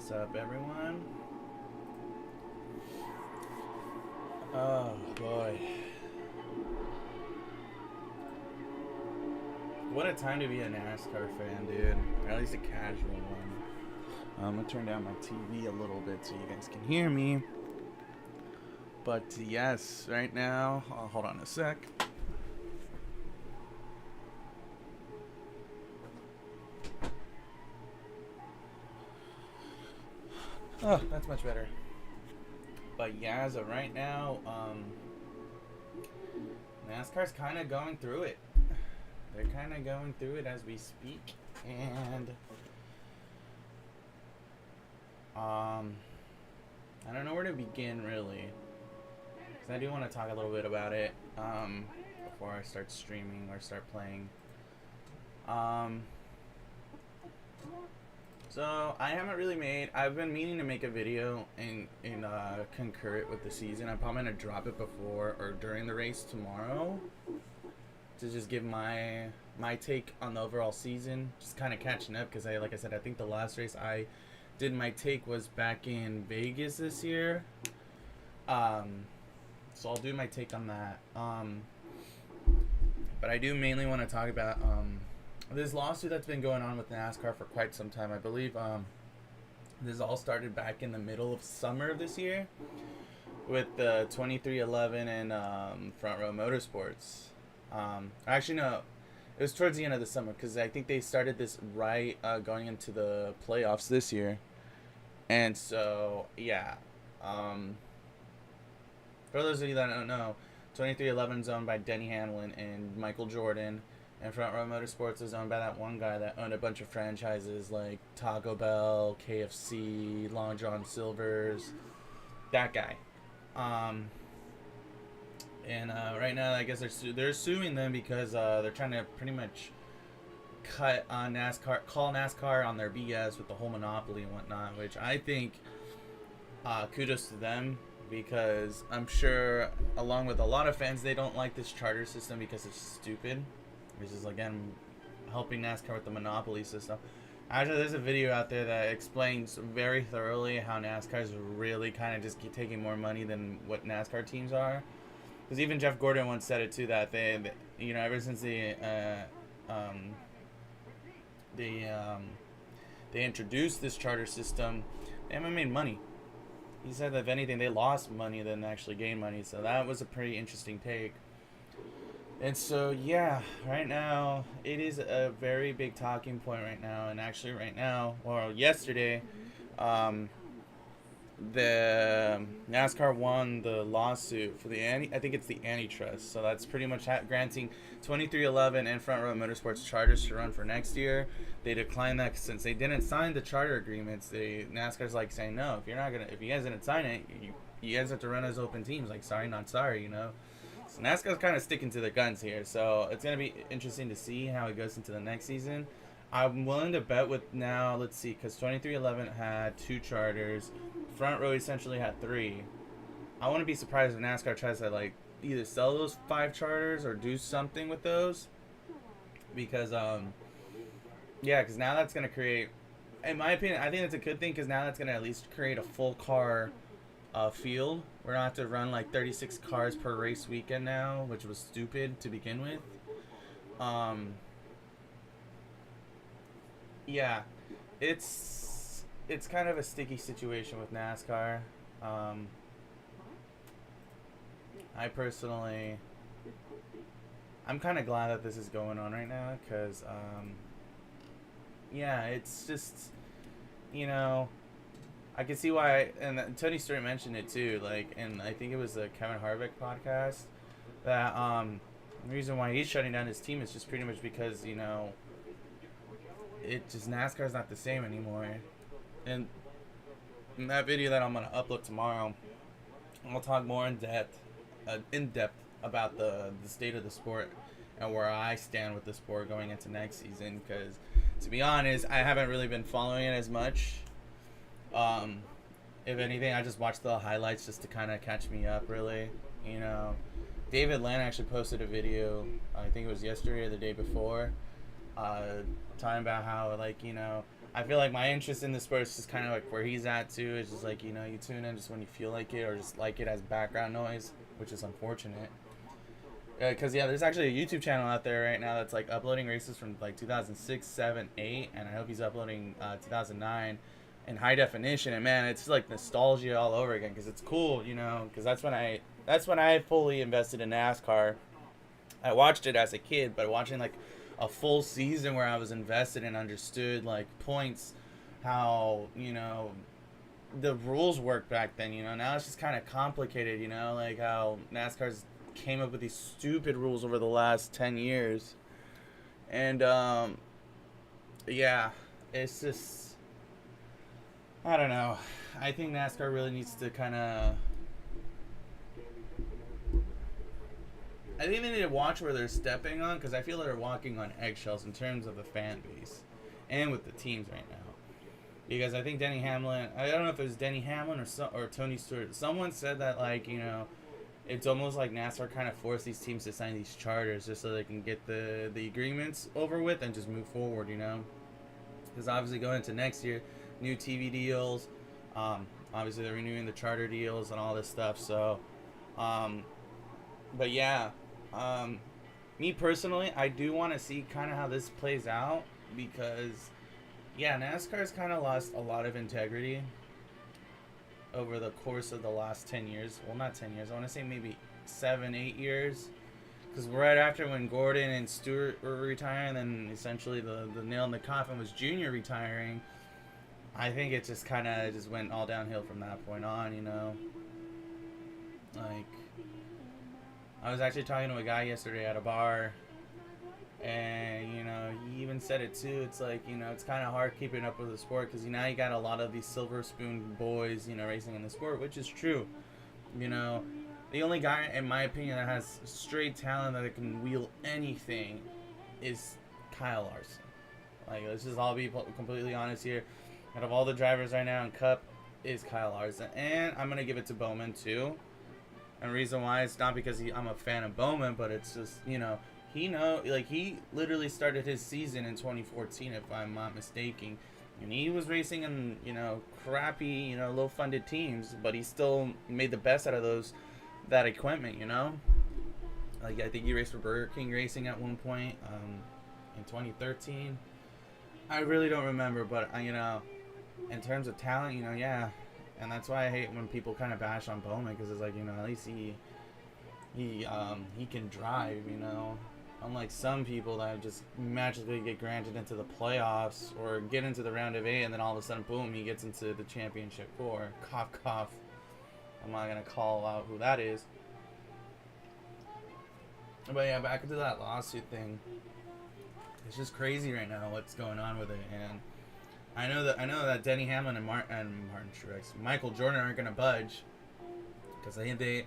What's up, everyone? Oh boy, what a time to be a NASCAR fan, dude. Or at least a casual one. I'm gonna turn down my TV a little bit so you guys can hear me. But yes, right now, hold on a sec. Oh, that's much better. But yeah, as of right now, NASCAR's kind of going through it. They're kind of going through it as we speak, and I don't know where to begin really, because I do want to talk a little bit about it before I start streaming or start playing. So I haven't really made. I've been meaning to make a video and concurrent with the season. I'm probably gonna drop it before or during the race tomorrow to just give my take on the overall season. Just kind of catching up because like I said, I think the last race I did my take was back in Vegas this year. So I'll do my take on that. But I do mainly want to talk about this lawsuit that's been going on with NASCAR for quite some time. I believe this all started back in the middle of summer of this year with the 2311 and Front Row Motorsports. Actually, no, it was towards the end of the summer because I think they started this right going into the playoffs this year. And so, yeah. For those of you that don't know, 2311 is owned by Denny Hamlin and Michael Jordan. And Front Row Motorsports is owned by that one guy that owned a bunch of franchises like Taco Bell, KFC, Long John Silver's, that guy. And right now, I guess they're suing them because they're trying to pretty much cut on NASCAR, call NASCAR on their BS with the whole monopoly and whatnot. Which I think kudos to them, because I'm sure, along with a lot of fans, they don't like this charter system because it's stupid. Which is, again, helping NASCAR with the monopoly system. Actually, there's a video out there that explains very thoroughly how NASCAR is really kind of just taking more money than what NASCAR teams are. Because even Jeff Gordon once said it too, that they ever since they introduced this charter system, they haven't made money. He said that if anything, they lost money than actually gained money. So that was a pretty interesting take. And so, yeah, right now, it is a very big talking point right now. And actually right now, or yesterday, the NASCAR won the lawsuit for I think it's the antitrust. So that's pretty much granting 2311 and Front Row Motorsports charters to run for next year. They declined that since they didn't sign the charter agreements. NASCAR's like saying, no, if you guys didn't sign it, you guys have to run as open teams. Like, sorry, not sorry, you know. So NASCAR's kind of sticking to their guns here, so it's going to be interesting to see how it goes into the next season. I'm willing to bet with now, let's see, because 2311 had 2 charters, Front Row essentially had 3. I wouldn't be surprised if NASCAR tries to, like, either sell those 5 charters or do something with those, because, yeah, because now that's going to create, in my opinion, I think that's a good thing, because now that's going to at least create a full car field. We're gonna have to run like 36 cars per race weekend now, which was stupid to begin with. Yeah, it's kind of a sticky situation with NASCAR. I personally, I'm kind of glad that this is going on right now, because yeah, it's just, I can see why, and Tony Stewart mentioned it too, like, and I think it was the Kevin Harvick podcast, that the reason why he's shutting down his team is just pretty much because, NASCAR's not the same anymore. And in that video that I'm going to upload tomorrow, I'll talk more in depth about the state of the sport and where I stand with the sport going into next season, because, to be honest, I haven't really been following it as much. If anything, I just watched the highlights just to kind of catch me up, really. David Land actually posted a video, I think it was yesterday or the day before, talking about how, like, I feel like my interest in the sport is just kind of like where he's at too. It's just like, you know, you tune in just when you feel like it, or just like it as background noise, which is unfortunate. Because yeah, there's actually a YouTube channel out there right now that's like uploading races from like 2006, 7, 8, and I hope he's uploading 2009 in high definition. And man, it's like nostalgia all over again, because it's cool, you know. Because that's when I fully invested in NASCAR. I watched it as a kid, but watching like a full season where I was invested and understood like points, how, you know, the rules worked back then, you know. Now it's just kind of complicated, you know, like how NASCAR's came up with these stupid rules over the last 10 years. And yeah, it's just, I don't know. I think NASCAR really needs to kind of, I think they need to watch where they're stepping on, because I feel they're walking on eggshells in terms of the fan base and with the teams right now. Because I think Denny Hamlin, I don't know if it was Denny Hamlin or Tony Stewart, someone said that, like, you know, it's almost like NASCAR kind of forced these teams to sign these charters just so they can get the agreements over with and just move forward, you know. Because obviously going into next year, new TV deals, obviously they're renewing the charter deals and all this stuff. So, but yeah, me personally, I do want to see kind of how this plays out, because, yeah, NASCAR's kind of lost a lot of integrity over the course of the last 10 years. Well, not 10 years. I want to say maybe 7, 8 years. Because right after when Gordon and Stewart were retiring, then essentially the nail in the coffin was Junior retiring. I think it just kind of just went all downhill from that point on, you know. Like, I was actually talking to a guy yesterday at a bar, and, you know, he even said it too. It's like, you know, it's kind of hard keeping up with the sport, because now you got a lot of these silver spoon boys, you know, racing in the sport, which is true. You know, the only guy, in my opinion, that has straight talent that can wheel anything is Kyle Larson. Like, let's just all be completely honest here. Out of all the drivers right now in Cup, is Kyle Larson. And I'm going to give it to Bowman too. And the reason why, it's not because I'm a fan of Bowman, but it's just, you know, he literally started his season in 2014, if I'm not mistaken, and he was racing in, you know, crappy, you know, low-funded teams, but he still made the best out of that equipment, you know. Like, I think he raced for Burger King Racing at one point, in 2013. I really don't remember, but you know, in terms of talent, you know, yeah, and that's why I hate when people kind of bash on Bowman, because it's like, you know, at least he can drive, you know. Unlike some people that just magically get granted into the playoffs or get into the round of 8, and then all of a sudden, boom, he gets into the championship 4. Cough, cough. I'm not going to call out who that is. But yeah, back into that lawsuit thing. It's just crazy right now what's going on with it. And I know that Denny Hamlin and Martin Truex, Michael Jordan aren't going to budge, because I think they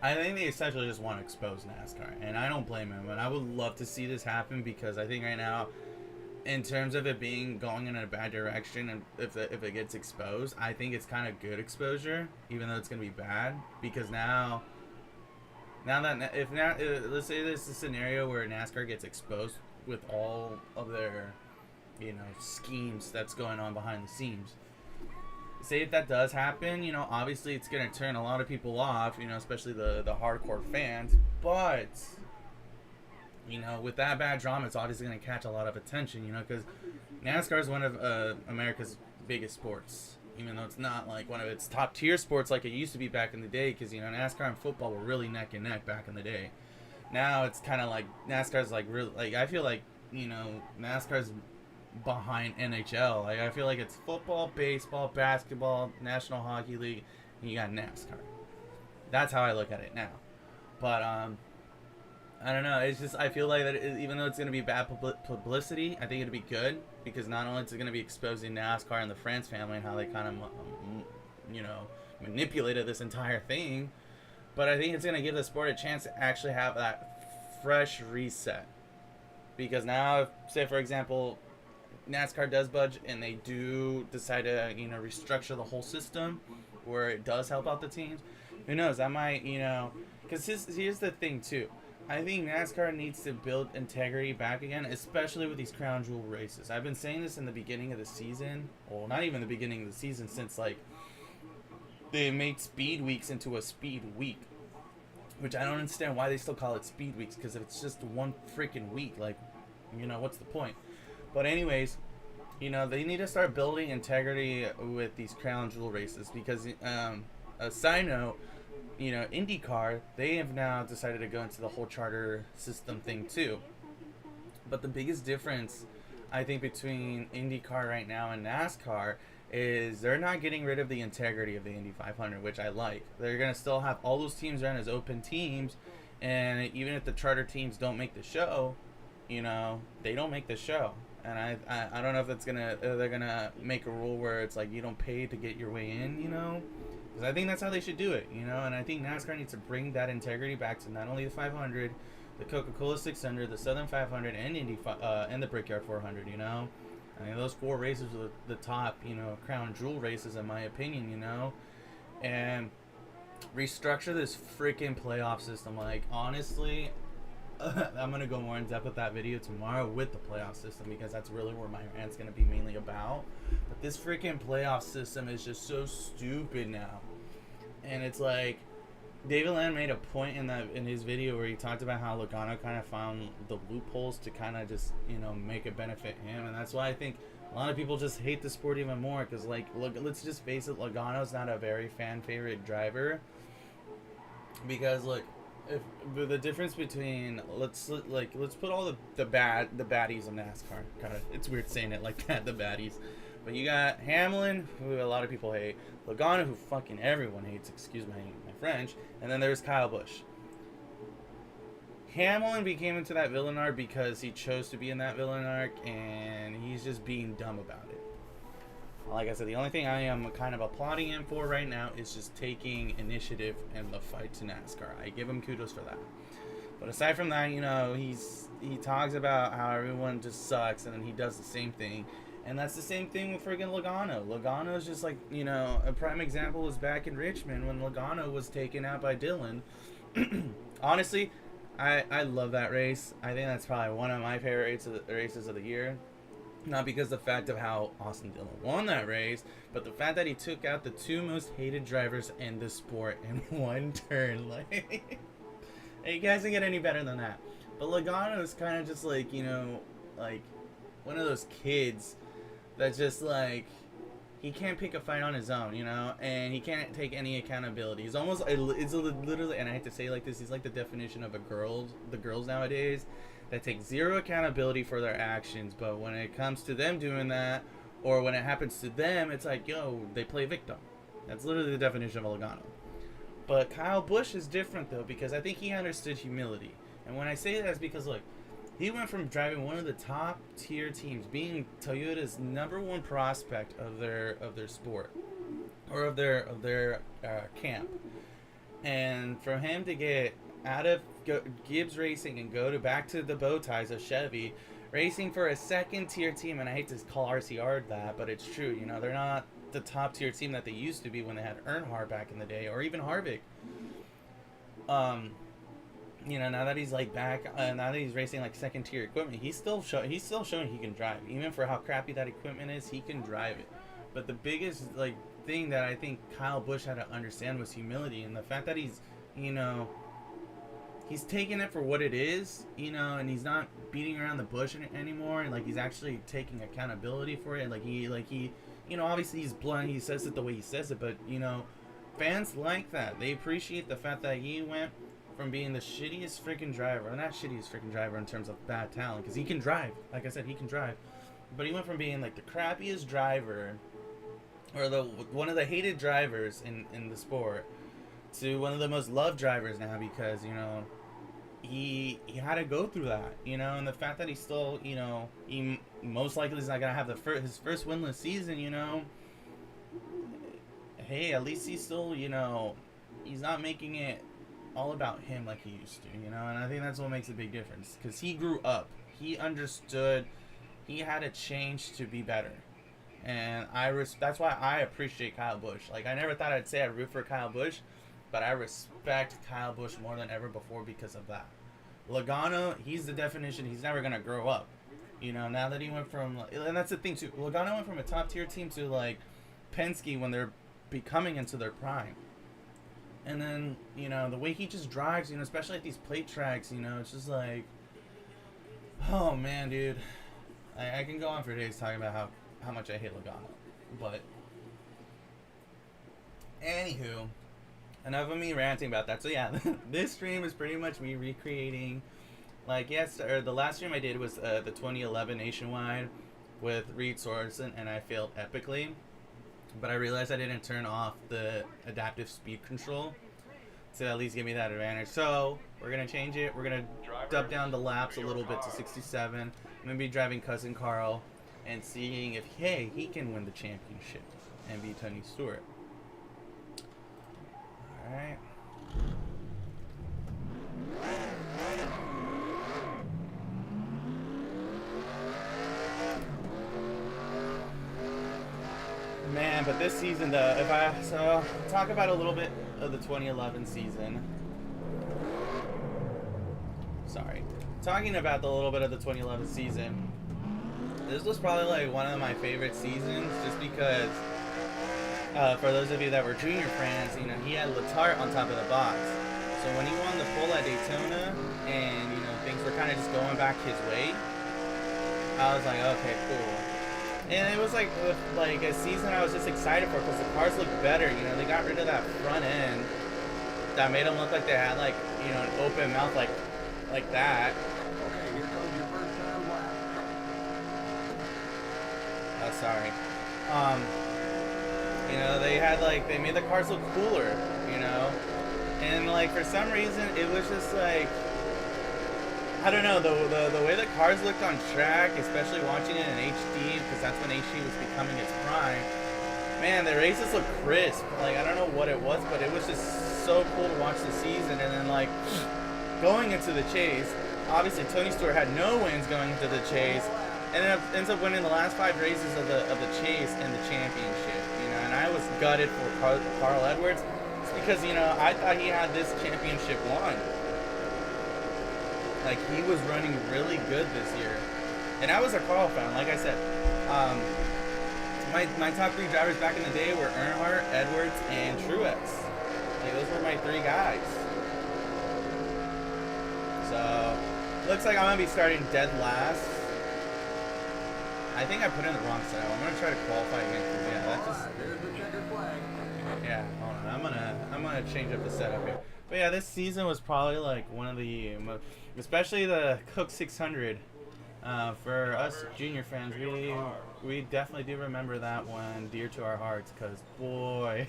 essentially just want to expose NASCAR, and I don't blame him. And I would love to see this happen, because I think right now, in terms of it going in a bad direction, and if it gets exposed, I think it's kind of good exposure, even though it's gonna be bad, because now let's say there's a scenario where NASCAR gets exposed with all of their, you know, schemes that's going on behind the scenes. Say if that does happen, you know, obviously it's going to turn a lot of people off, you know, especially the hardcore fans. But, you know, with that bad drama, it's obviously going to catch a lot of attention, you know, because NASCAR is one of America's biggest sports, even though it's not like one of its top tier sports like it used to be back in the day, because, you know, NASCAR and football were really neck and neck back in the day. Now it's kind of like NASCAR's like really, like, I feel like, you know, NASCAR's behind NHL. Like, I feel like it's football, baseball, basketball, National Hockey League, and you got NASCAR. That's how I look at it now. But I don't know. It's just, I feel like that even though it's going to be bad publicity, I think it'll be good, because not only is it going to be exposing NASCAR and the France family and how they kind of, you know, manipulated this entire thing, but I think it's going to give the sport a chance to actually have that fresh reset. Because now, say for example, NASCAR does budge and they do decide to, you know, restructure the whole system where it does help out the teams, who knows, that might, you know, because here's the thing too, I think NASCAR needs to build integrity back again, especially with these crown jewel races. I've been saying this in the beginning of the season. Well, not even the beginning of the season, since like they made speed weeks into a speed week, which I don't understand why they still call it speed weeks, because if it's just one freaking week, like, what's the point? But anyways, they need to start building integrity with these crown jewel races, because a side note, IndyCar, they have now decided to go into the whole charter system thing too. But the biggest difference, I think, between IndyCar right now and NASCAR is they're not getting rid of the integrity of the Indy 500, which I like. They're going to still have all those teams run as open teams, and even if the charter teams don't make the show, they don't make the show. And I don't know if they're gonna make a rule where it's like you don't pay to get your way in, because I think that's how they should do it, and I think NASCAR needs to bring that integrity back to not only the 500, the Coca-Cola 600, the Southern 500, and and the Brickyard 400. I mean, those 4 races are the top, crown jewel races in my opinion, and restructure this freaking playoff system. Like, honestly, I'm going to go more in depth with that video tomorrow with the playoff system, because that's really where my rant's going to be mainly about. But this freaking playoff system is just so stupid now. And it's like, David Land made a point in his video where he talked about how Logano kind of found the loopholes to kind of just, make it benefit him. And that's why I think a lot of people just hate the sport even more, because, like, look, let's just face it, Logano's not a very fan favorite driver. Because, look, if the difference between let's put all the baddies of NASCAR. God, it's weird saying it like that, the baddies. But you got Hamlin, who a lot of people hate, Logano, who fucking everyone hates, excuse my French, and then there's Kyle Busch. Hamlin became into that villain arc because he chose to be in that villain arc, and he's just being dumb about it. Like I said, the only thing I am kind of applauding him for right now is just taking initiative in the fight to NASCAR. I give him kudos for that. But aside from that, he talks about how everyone just sucks, and then he does the same thing. And that's the same thing with friggin' Logano. Logano is just like, a prime example was back in Richmond when Logano was taken out by Dillon. Honestly, I love that race. I think that's probably one of my favorite races of the year. Not because the fact of how Austin Dillon won that race, but the fact that he took out the 2 most hated drivers in the sport in one turn. Like, you guys can get any better than that. But Logano is kind of just like, like one of those kids that's just like, he can't pick a fight on his own, and he can't take any accountability. He's almost, it's literally, and I hate to say it like this, he's like the definition of the girls nowadays that take zero accountability for their actions, but when it comes to them doing that, or when it happens to them, it's like, they play victim. That's literally the definition of a Logano. But Kyle Busch is different, though, because I think he understood humility. And when I say that, it's because, look, he went from driving one of the top tier teams, being Toyota's #1 prospect of their sport, or of their camp, and for him to get out of Gibbs Racing and go back to the bow ties of Chevy, racing for a second tier team. And I hate to call RCR that, but it's true. They're not the top tier team that they used to be when they had Earnhardt back in the day, or even Harvick. Now that he's like back, now that he's racing like second tier equipment, he's still showing he can drive. Even for how crappy that equipment is, he can drive it. But the biggest thing that I think Kyle Busch had to understand was humility, and the fact that he's he's taking it for what it is, and he's not beating around the bush anymore, and he's actually taking accountability for it. He obviously he's blunt, he says it the way he says it, but fans like that. They appreciate the fact that he went from being the shittiest freaking driver, not shittiest freaking driver in terms of bad talent, because he can drive. Like I said, he can drive, but he went from being the crappiest driver, or one of the hated drivers in the sport, to one of the most loved drivers now, because he had to go through that, and the fact that he's still, he most likely is not gonna have his first winless season, hey, at least he's still, he's not making it all about him like he used to, and I think that's what makes a big difference, because he grew up, he understood, he had to change to be better, and that's why I appreciate Kyle Busch. I never thought I'd say I root for Kyle Busch, but I respect Kyle Busch more than ever before because of that. Logano, he's the definition. He's never gonna grow up. You know, now that he went from, and that's the thing too. Logano went from a top tier team to like Penske when they're becoming into their prime. And then, you know, the way he just drives, you know, especially at these plate tracks, you know, it's just like, oh man, dude. I can go on for days talking about how much I hate Logano. But, anywho, enough of me ranting about that. So yeah, this stream is pretty much me recreating, like, yes, or the last stream I did was the 2011 Nationwide with Reed Sorensen, and I failed epically. But I realized I didn't turn off the adaptive speed control to at least give me that advantage. So we're going to change it. We're going to dub down the laps a little bit to 67. I'm going to be driving Cousin Carl and seeing if, hey, he can win the championship and beat Tony Stewart. All right. Man, but this season, though, so talk about a little bit of the 2011 season. Sorry. Talking about the little bit of the 2011 season, this was probably like one of my favorite seasons just because, for those of you that were junior fans, you know, he had Letarte on top of the box. So when he won the pole at Daytona and, you know, things were kind of just going back his way, I was like, okay, cool. And it was like a season I was just excited for because the cars looked better. You know, they got rid of that front end that made them look like they had like, you know, an open mouth like that. Okay, here comes your first time lap. Oh, sorry. You know, they made the cars look cooler. You know, and like for some reason it was just like, I don't know, the way the cars looked on track, especially watching it in HD, because that's when HD was becoming its prime. Man, the races looked crisp. Like, I don't know what it was, but it was just so cool to watch the season. And then, like, going into the chase, obviously Tony Stewart had no wins going into the chase, and ends up winning the last 5 races of the chase and the championship. You know, and I was gutted for Carl Edwards, because, you know, I thought he had this championship won. Like, he was running really good this year. And I was a Carl fan, like I said. My top 3 drivers back in the day were Earnhardt, Edwards, and Truex. Like, those were my 3 guys. So, looks like I'm going to be starting dead last. I think I put in the wrong setup. I'm going to try to qualify again. Yeah, that's just... There's the checkered flag. Yeah, hold on. I'm gonna change up the setup here. But yeah, this season was probably like one of the, especially the Cook 600. For us junior fans, we definitely do remember that one dear to our hearts, because boy,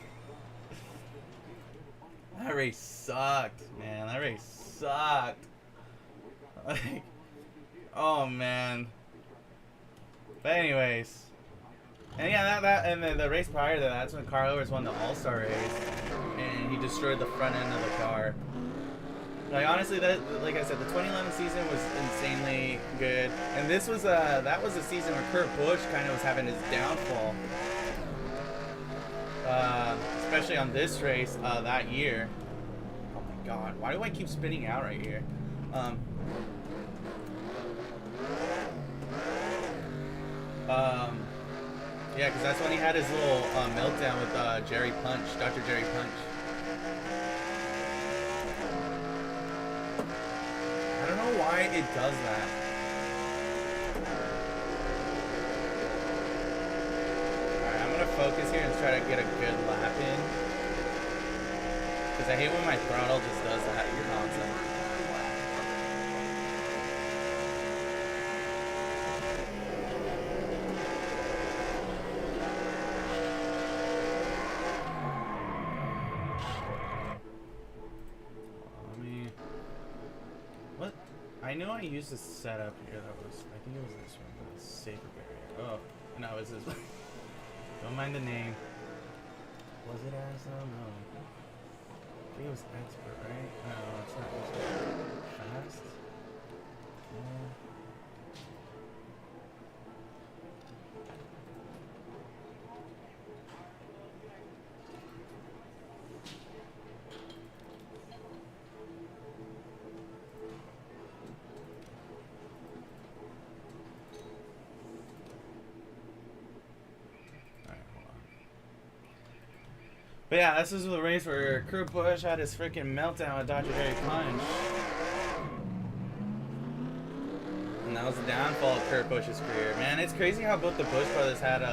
that race sucked, man. That race sucked. Like, oh man. But anyways. And yeah, and then the race prior to that, that's when Carl Edwards won the All-Star race, and he destroyed the front end of the car. Like, honestly, like I said, the 2011 season was insanely good, and this was that was a season where Kurt Busch kind of was having his downfall, especially on this race that year. Oh my God, why do I keep spinning out right here? Yeah, because that's when he had his little meltdown with Jerry Punch, Dr. Jerry Punch. I don't know why it does that. Alright, I'm going to focus here and try to get a good lap in. Because I hate when my throttle just does that nonsense. I know I used this setup here that was, I think it was this one, but it's safer barrier. Oh, no, it's this one. Don't mind the name. Was it Arizona? No. I think it was Expert, right? No, it's not Expert. Fast? Yeah. But yeah, this is the race where Kurt Busch had his freaking meltdown with Dr. Jerry Punch. And that was the downfall of Kurt Busch's career. Man, it's crazy how both the Busch brothers had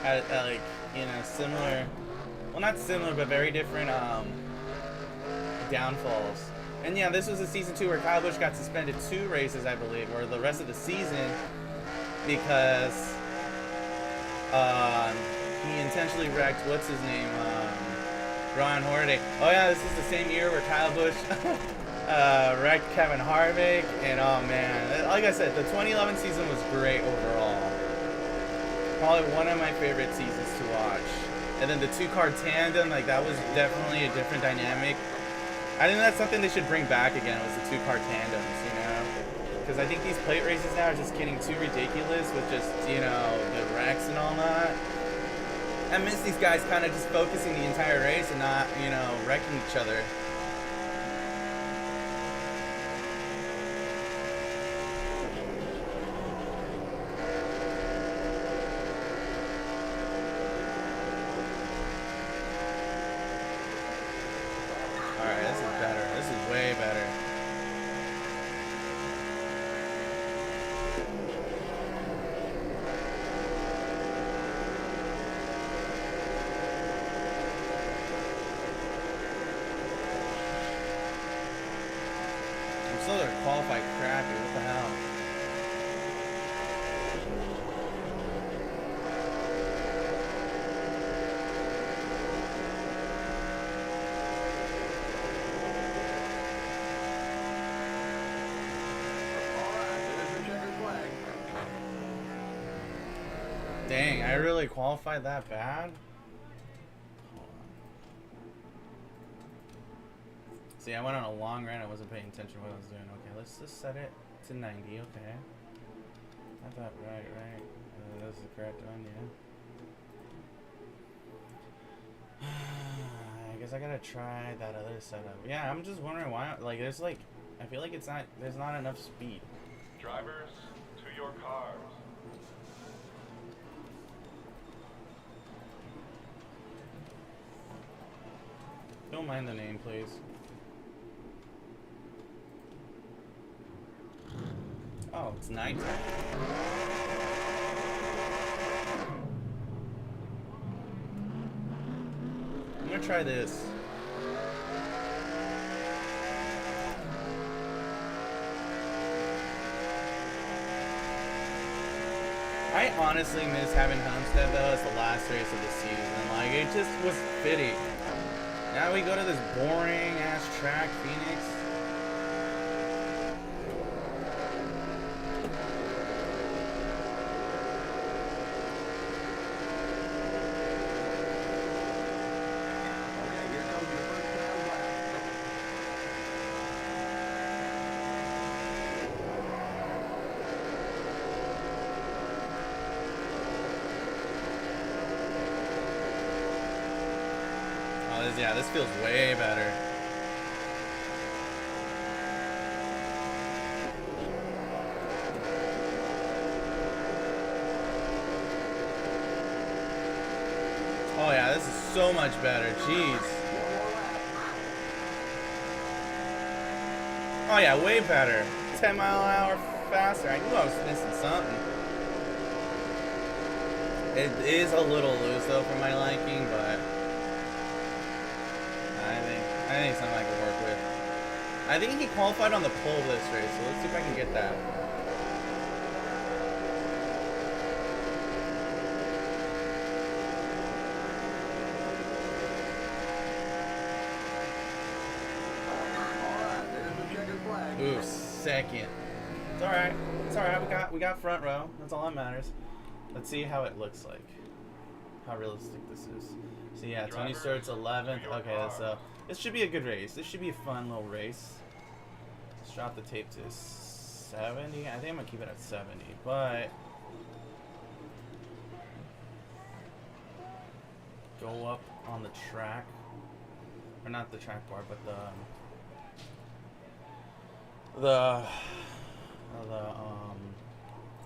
like, you know, similar, well, not similar, but very different downfalls. And yeah, this was a season 2 where Kyle Busch got suspended 2 races, I believe, or the rest of the season, because he intentionally wrecked, what's his name, Ryan Hornaday. Oh yeah, this is the same year where Kyle Busch wrecked Kevin Harvick, and oh man, like I said, the 2011 season was great overall. Probably one of my favorite seasons to watch. And then the 2-car tandem, like that was definitely a different dynamic. I think that's something they should bring back again, was the 2-car tandems, you know? Because I think these plate races now are just getting too ridiculous with just, you know, the wrecks and all that. I miss these guys kind of just focusing the entire race and not, you know, wrecking each other. Alright, this is better. This is way better. I'm still gonna qualify crappy. What the hell? Dang, I really qualified that bad? Hold on. See, I went on a long run. I wasn't paying attention to what I was doing. Okay, let's just set it to 90. Okay. I thought, right. That's the correct one, yeah. I guess I gotta try that other setup. Yeah, I'm just wondering why, like, there's like, I feel like there's not enough speed. Drivers, to your cars. Don't mind the name, please. Oh, it's nighttime. I'm gonna try this. I honestly miss having Homestead though as the last race of the season. Like, it just was fitting. Now we go to this boring ass track, Phoenix. Okay, here comes your first round lap. Yeah, this feels way better. Oh yeah, this is so much better. Jeez. Oh yeah, way better. 10 mile an hour faster. I knew I was missing something. It is a little loose though for my liking, but I think something I can work with. I think he qualified on the pole this race, so let's see if I can get that. Alright, there's the checkered flag. Ooh, second. It's alright. It's alright. We got front row. That's all that matters. Let's see how it looks like. How realistic this is. So yeah, Tony Stewart's 11th. Okay, so this should be a good race. This should be a fun little race. Let's drop the tape to 70. I think I'm gonna keep it at 70, but go up on the track, or not the track bar, but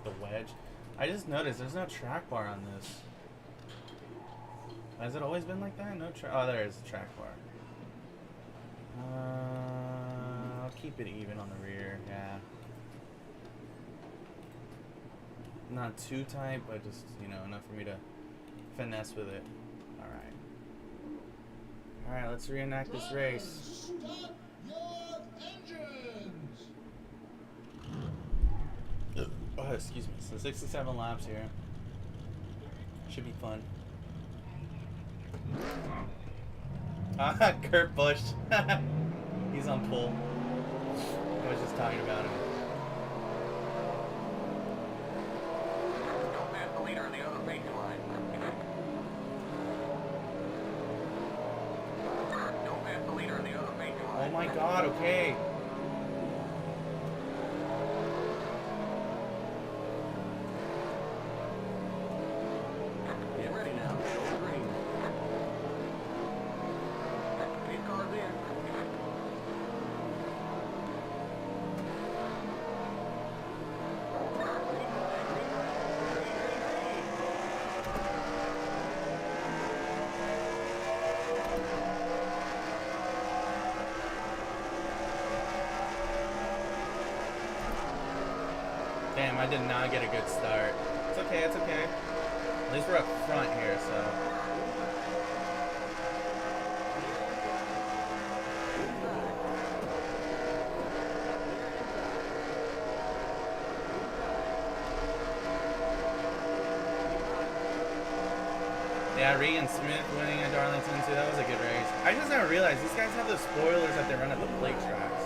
the wedge. I just noticed there's no track bar on this. Has it always been like that? No track. Oh, there is a track bar. I'll keep it even on the rear. Yeah. Not too tight, but just, you know, enough for me to finesse with it. All right. All right, let's reenact this race. Start your engines. Oh, excuse me. So 67 laps here. Should be fun. Ah, Kurt Busch. He's on pole. I was just talking about him. Don't pass the leader on the other racing line. Don't pass the leader on the other racing line. Oh my god, okay. Get ready now. Go green. Pace cars in. Damn, I did not get a good start. It's okay, it's okay. At least we're up front here, so. Yeah, Regan Smith winning at Darlington too. That was a good race. I just never realized these guys have those spoilers that they run at the plate tracks.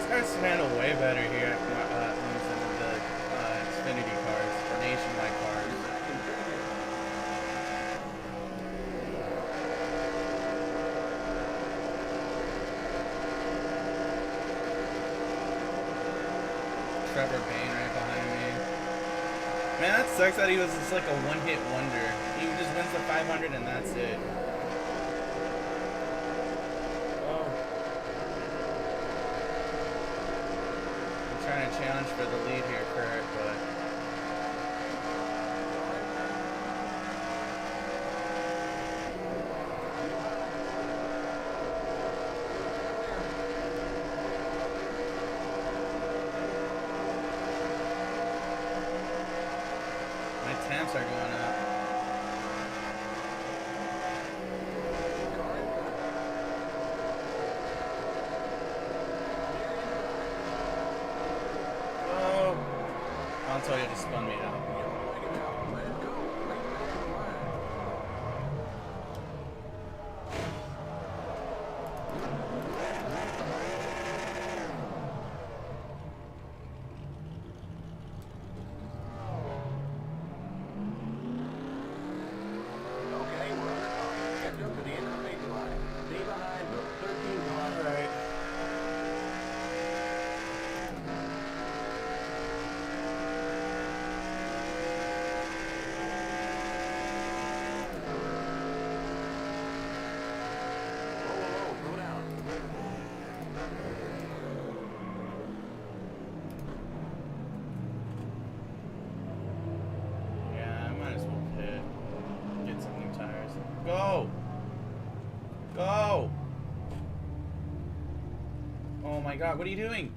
Cars handle way better here at some of the Xfinity cars, or nationwide cars. Trevor Bayne right behind me. Man, that sucks that he was just like a one-hit wonder. He just wins the 500 and that's it. Trying to challenge for the lead here, Kurt, but my temps are going up. Montoya just spun me out. Go! Go! Oh my god, what are you doing?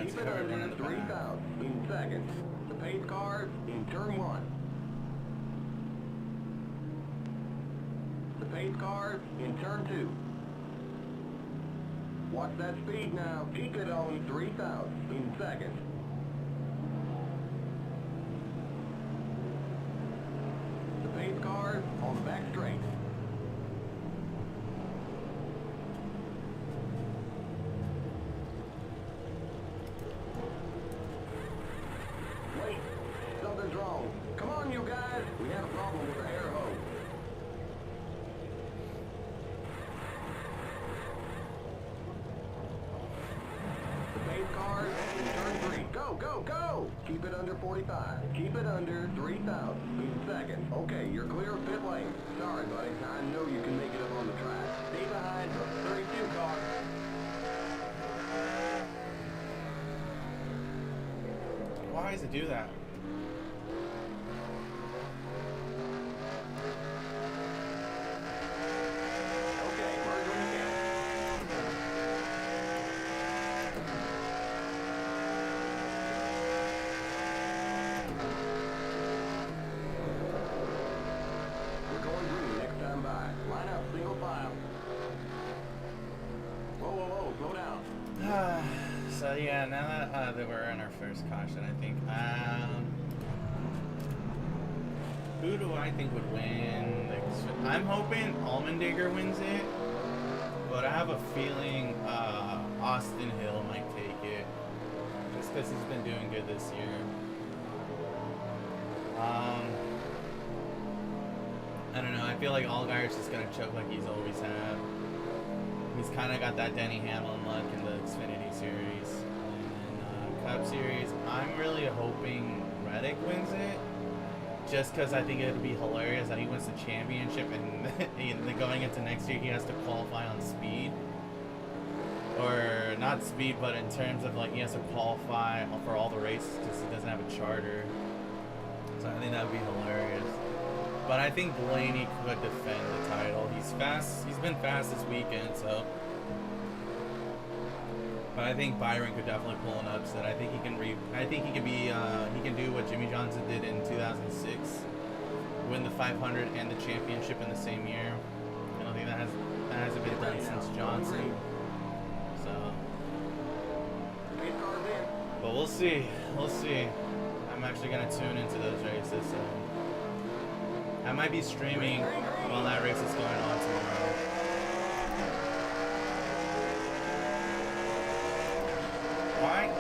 it's Keep it covered one in under the back. 3,000 in seconds. The pace car in turn 1. The pace car in turn 2. Watch that speed now. Keep it on 3,000 in seconds. The pace car on the back straight. Wait, something's wrong. Come on, you guys. We have a problem with the air hose. The pace car in turn 3. Go, go, go! Keep it under 45. Keep it under 3,000 in seconds. Okay, you're clear of pit lane. Sorry, buddy. I know you can make it up on the track. Stay behind the 32 car. Why does it do that? Okay, merge when you can. We're going green next time by. Line up, single file. Whoa, whoa, whoa, slow down. So yeah, now that we're in our first caution, I think. Who do I think would win? I'm hoping Allmendinger wins it, but I have a feeling Austin Hill might take it, just because he's been doing good this year. I don't know. I feel like Allgaier's just gonna choke like he's always had. He's kind of got that Denny Hamlin luck in the Xfinity Series. And Cup Series, I'm really hoping Reddick wins it. Just because I think it would be hilarious that he wins the championship and then going into next year he has to qualify on speed. Or not speed, but in terms of like he has to qualify for all the races because he doesn't have a charter. So I think that would be hilarious. But I think Blaney could defend the title. He's fast. He's been fast this weekend, so. But I think Byron could definitely pull an upset. I think he can I think he can be. He can do what Jimmy Johnson did in 2006, win the 500 and the championship in the same year. I don't think that hasn't been done since Johnson. So. But we'll see. We'll see. I'm actually gonna tune into those races. So. I might be streaming while that race is going on tomorrow. Why?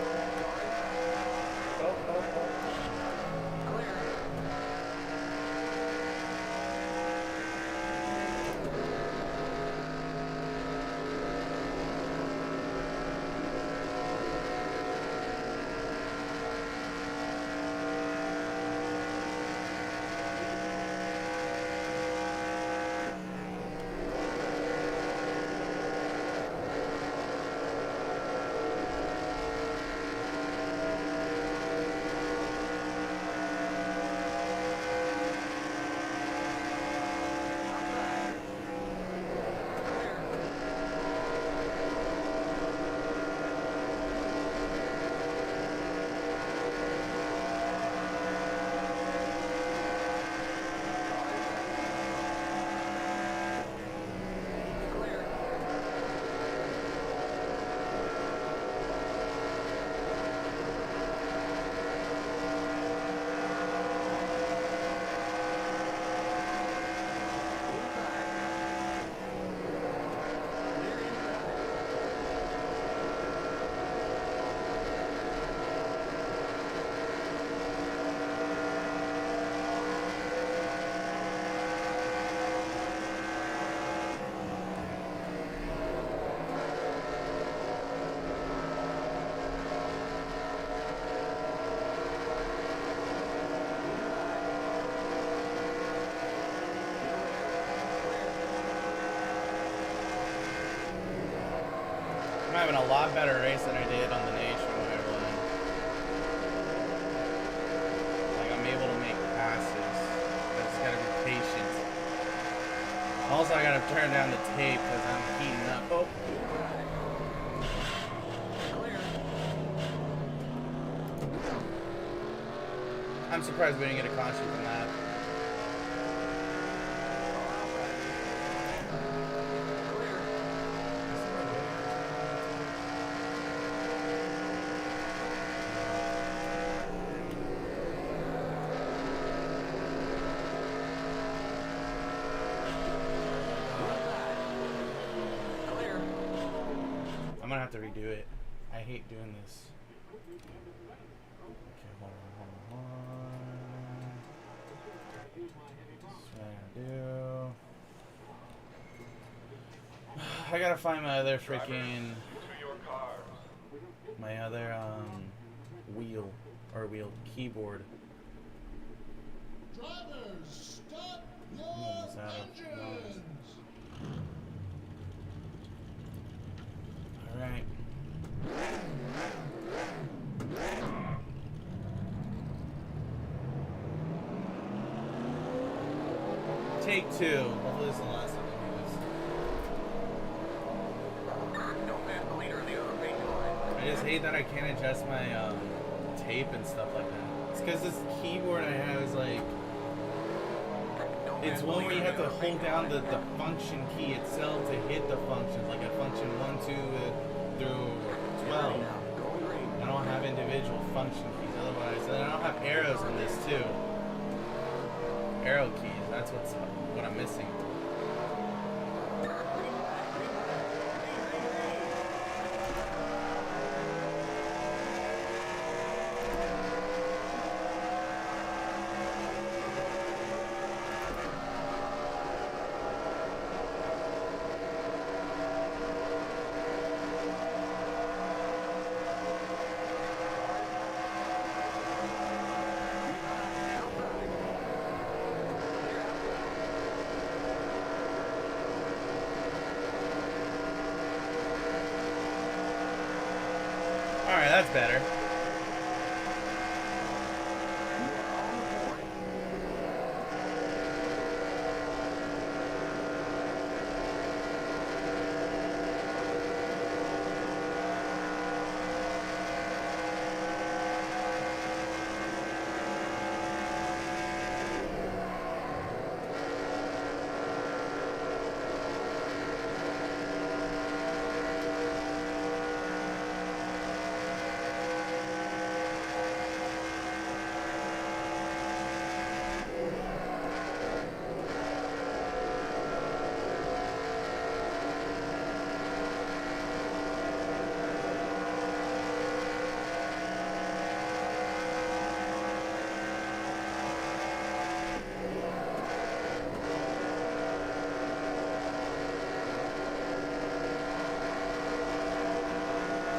I'm having a lot better race than I did on the Nationwide one. Like, I'm able to make passes. I just gotta be patient. Also, I gotta turn down the tape because I'm heating up. Oh. I'm surprised we didn't get a caution from that. I'm gonna have to redo it. I hate doing this. Okay, hold on. That's what I do. I gotta find my other freaking, To your cars. my other keyboard. Drivers, stop your Is that a- engines. All right. Take two. Hopefully this is the last time I do this. Don't pass the leader in the other paint line. I just hate that I can't adjust my tape and stuff like that. It's because this keyboard I have is like, it's one where you have to hold down the function key itself to hit the functions, like a function 1, 2 through 12. Going green. I don't have individual function keys otherwise, and I don't have arrows on this too. Arrow keys, that's what I'm missing. Alright, that's better.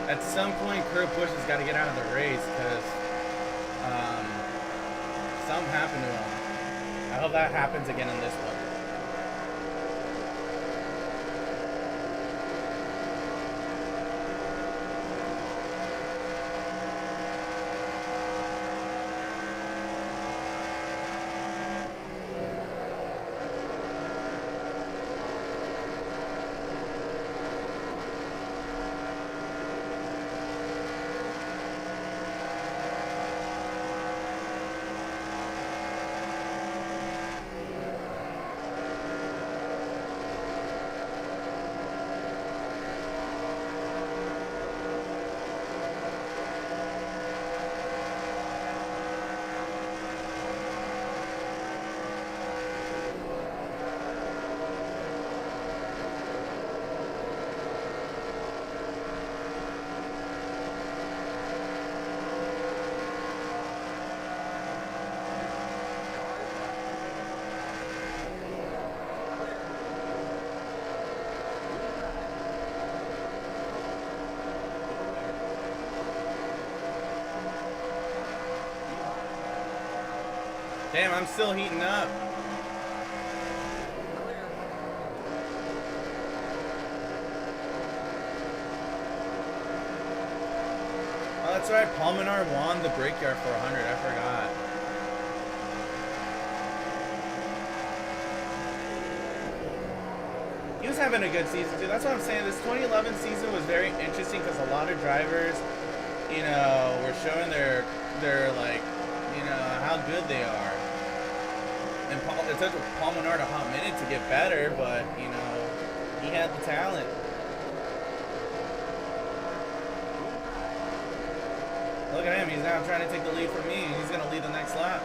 At some point, Kurt Busch has got to get out of the race because something happened to him. I hope that happens again in this one. Damn, I'm still heating up. Oh, that's right. Palminar won the Brickyard for 100. I forgot. He was having a good season too. That's what I'm saying. This 2011 season was very interesting because a lot of drivers, you know, were showing their like you know, how good they are. And it took Paul Menard a hot minute to get better, but, you know, he had the talent. Look at him. He's now trying to take the lead from me, and he's going to lead the next lap.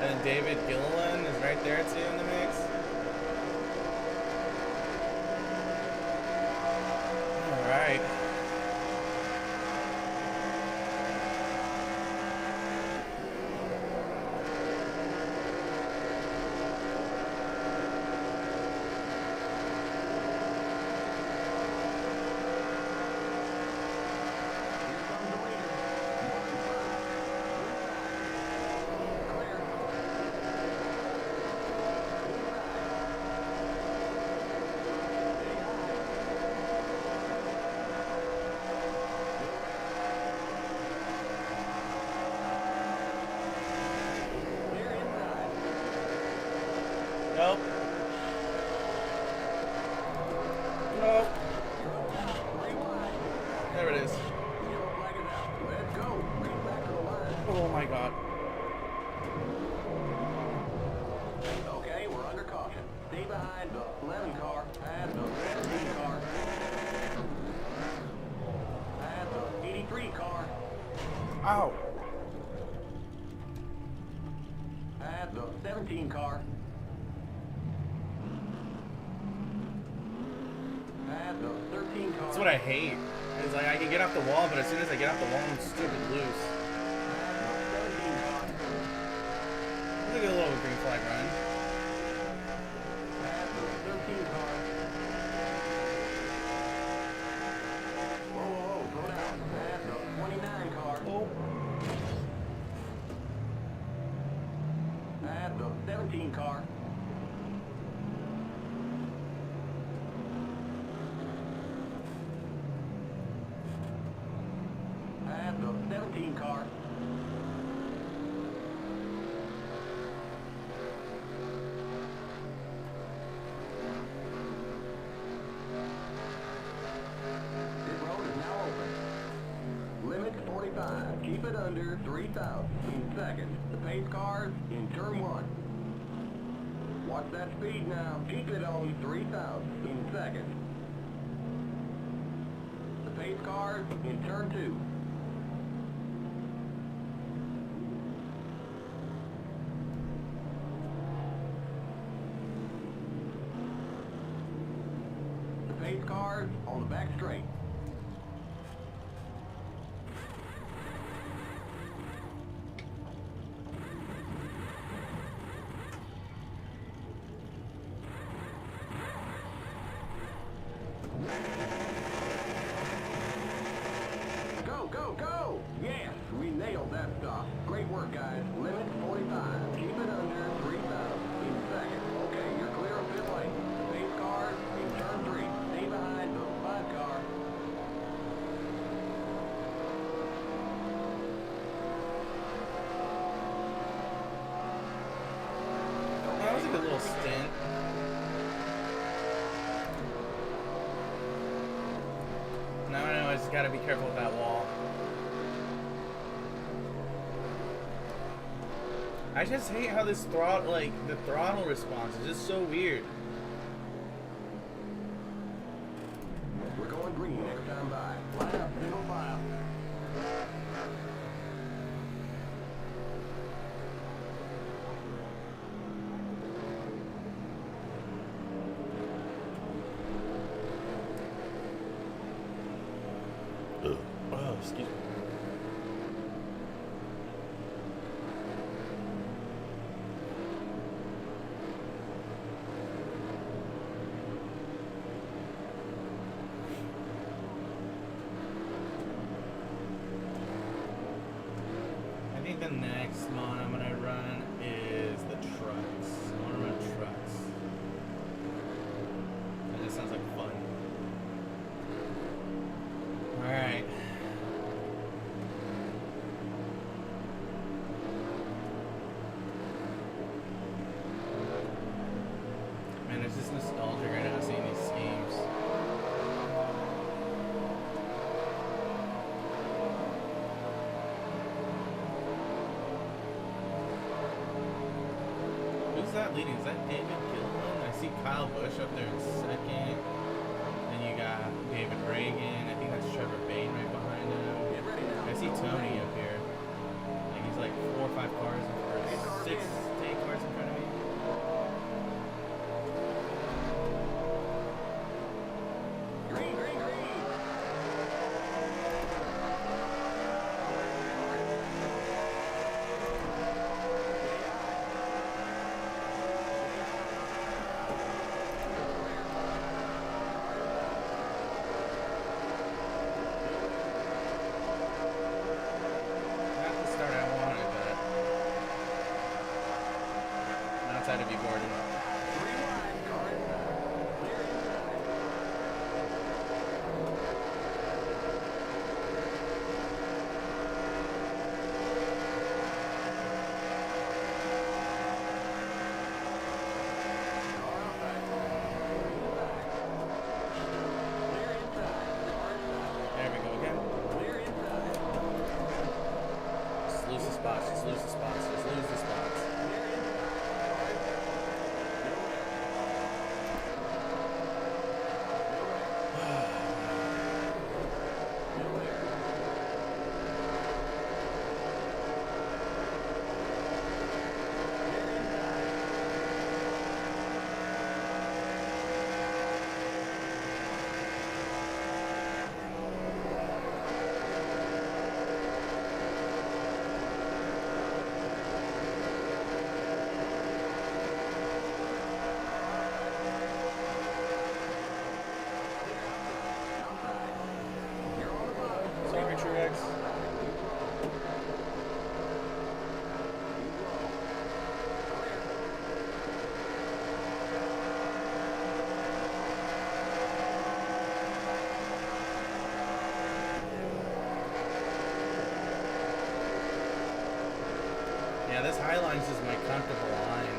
And David Gilliland is right there, too, in the mix. All right. Nope. Nope. There it is. Let's go. Bring back to the line. Oh my god. Okay, we're under caution. Stay behind the 11 car and the 17 car. And the 83 car. Ow. And the 17 car. And the 13 car. That's what I hate. It's like I can get off the wall, but as soon as I get off the wall, I'm stupid loose. And the 17 car. Look at a little green flag run. And the 13 car. Whoa, whoa, whoa, slow down. And the 29 car. Oh. And the 17 car. And the 17 car. Pit road is now open. Limit 45. Keep it under 3,000 in seconds. The pace cars in turn 1. Watch that speed now. Keep it on 3,000 in seconds. The pace cars in turn 2. The pace cars on the back straight. Go, go, go! Yes, we nailed that stop. Great work, guys. Limit 45. Keep it under 3,000 in seconds. Okay, you're clear of pit lane. Pace car in turn 3. Stay behind the 5 car. That was a good little stint. Now I know I just gotta be careful with that wall. I just hate how this throttle, like, the throttle response is just so weird. We're going green next time by. Line up, single file. Oh, excuse me. I think the next one I'm gonna run is the trucks. I wanna run trucks. That just sounds like fun. Alright. Man, it's just nostalgic right now seeing these schemes. got leading? Is that David Gilliland? I see Kyle Busch up there in second. Then you got David Reagan. I think that's Trevor Bain right behind him. Get ready now. I see Tony up here. Like he's like 4 or 5 cars or 6 to 8 cars in front of me. Green, green, green. Not the start I wanted, but now it's out of you, Gordon. 3 wide, car inside. Clear inside. Car outside. Clear inside. Car inside. There we go again. Clear inside. Just lose the spots. Just lose the spots. Just lose the spots. Clear inside. Car inside. Middle air. Clear inside. Outside. You're on the bus. Sorry, Truex. Yeah, this Highline's is my comfortable line.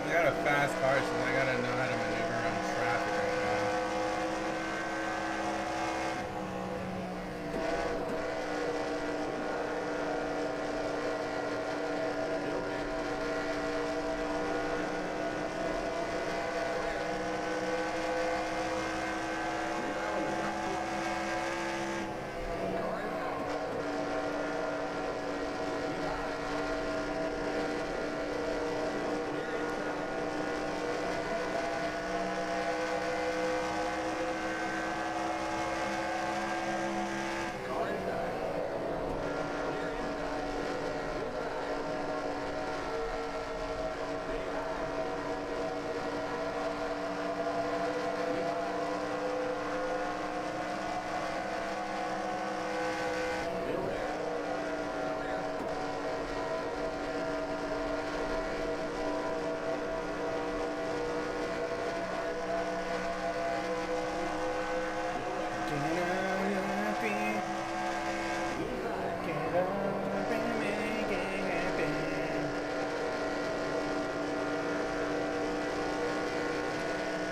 I got a fast car, so I gotta know how to maneuver on traffic right now.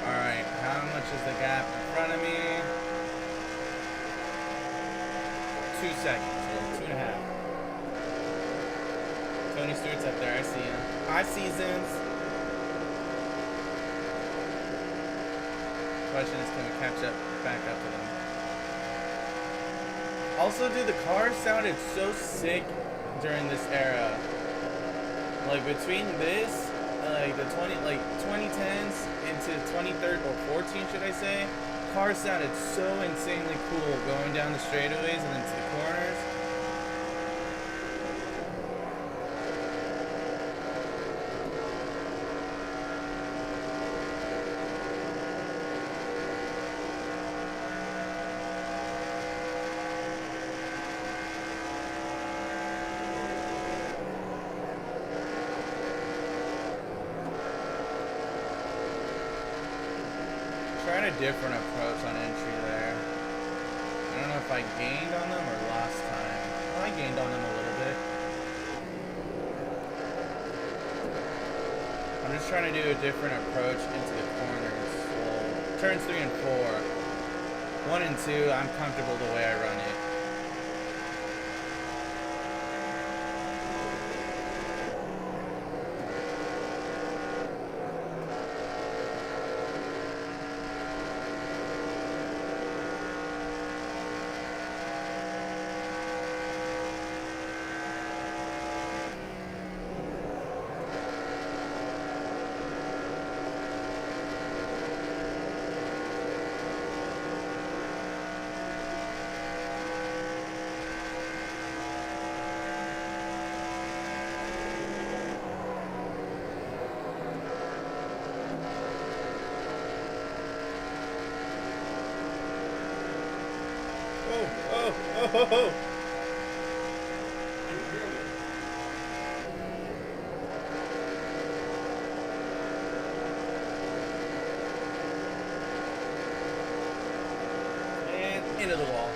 Alright, how much is the gap in front of me? 2 seconds, or 2.5. Tony Stewart's up there, I see him. Hi, Seasons. Question is, can we catch up, back up to them? Also, dude, the cars sounded so sick during this era. Like between this, like the 2010s into 2013 or 14, should I say, cars sounded so insanely cool going down the straightaways and into the corners. Tried a different approach on entry there. I don't know if I gained on them or lost time. Well, I gained on them a little bit. I'm just trying to do a different approach into the corners. Well, turns 3 and 4. 1 and 2, I'm comfortable the way I run it. Oh. And into the wall.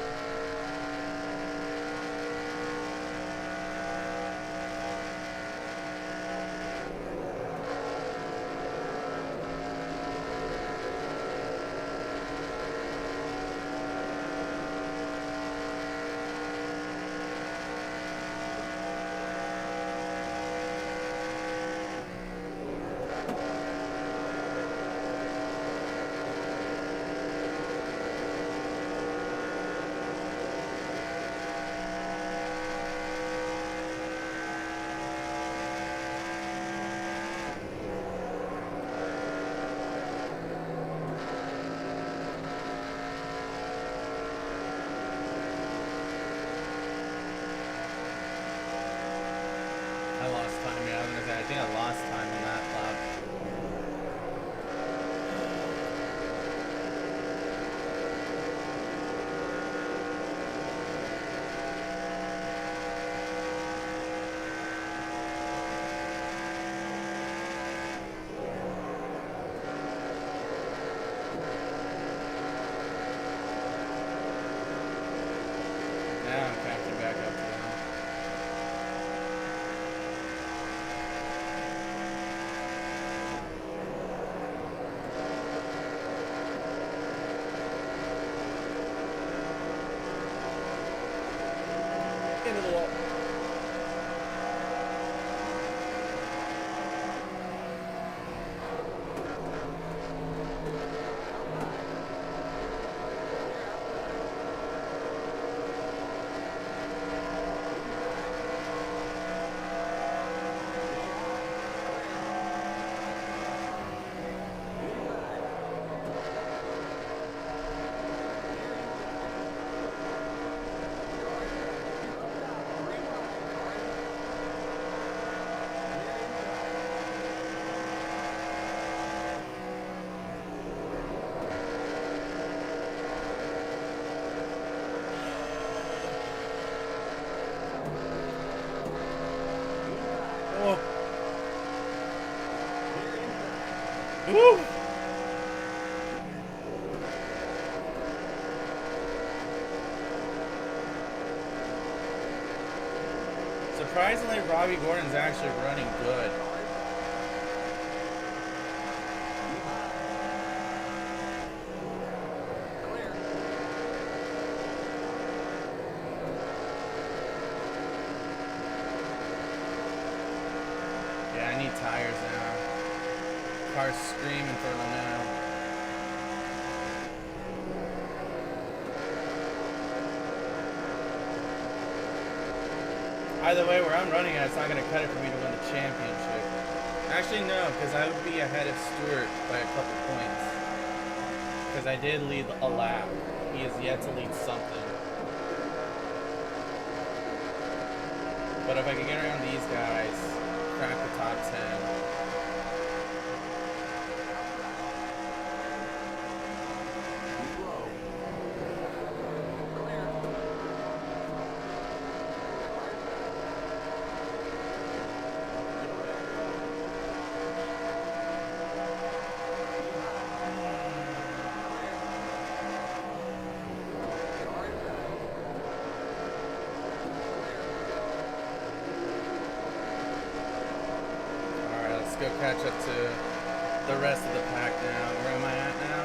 I lost time, yeah. I think I lost time on that lap. Now I'm catching back up to them. Into the wall. Oh. Woo. Surprisingly, Robbie Gordon's actually running good. Yeah, I need tires now. Car's screaming for them now. Either way, where I'm running at, it's not going to cut it for me to win the championship. Actually, no, because I would be ahead of Stewart by a couple points. Because I did lead a lap. He has yet to lead something. But if I can get around these guys, crack the top 10. Go catch up to the rest of the pack now. Where am I at now?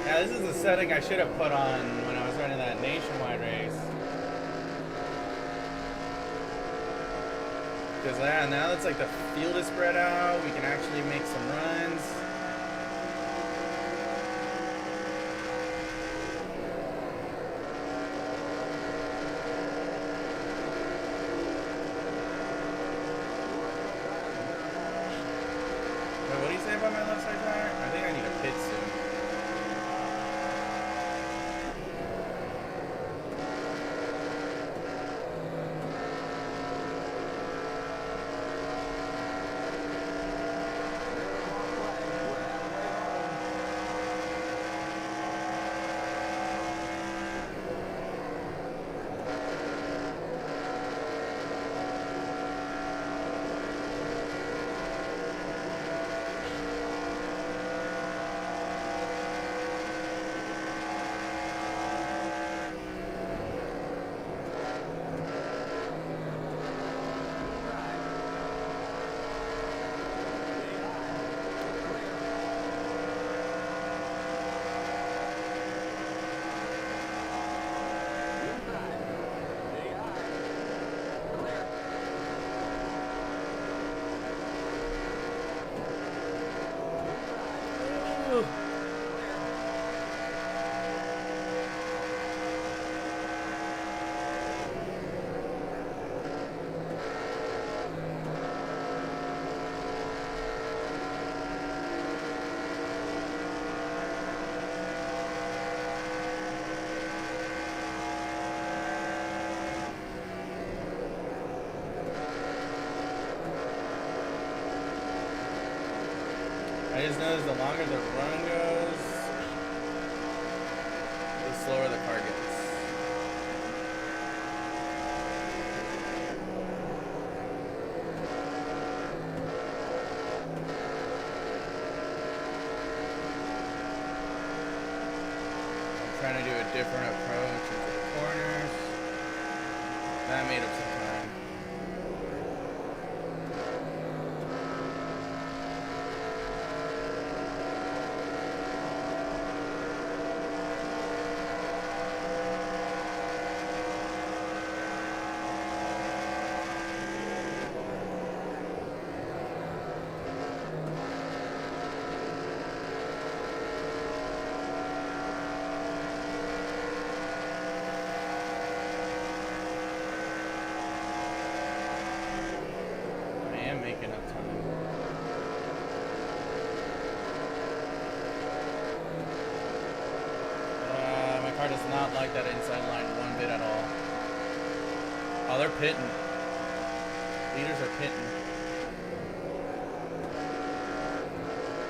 Yeah, this is the setting I should have put on when I was running that nationwide race. Because yeah, now it's like the field is spread out, we can actually make some runs. Wait, what do you say about my left side tire? I think I need a pit soon. I just noticed the longer the run goes, the slower the car gets. I'm trying to do a different approach into the corners. That made up some time. Making up time. My car does not like that inside line one bit at all. Oh, they're pitting. Leaders are pitting.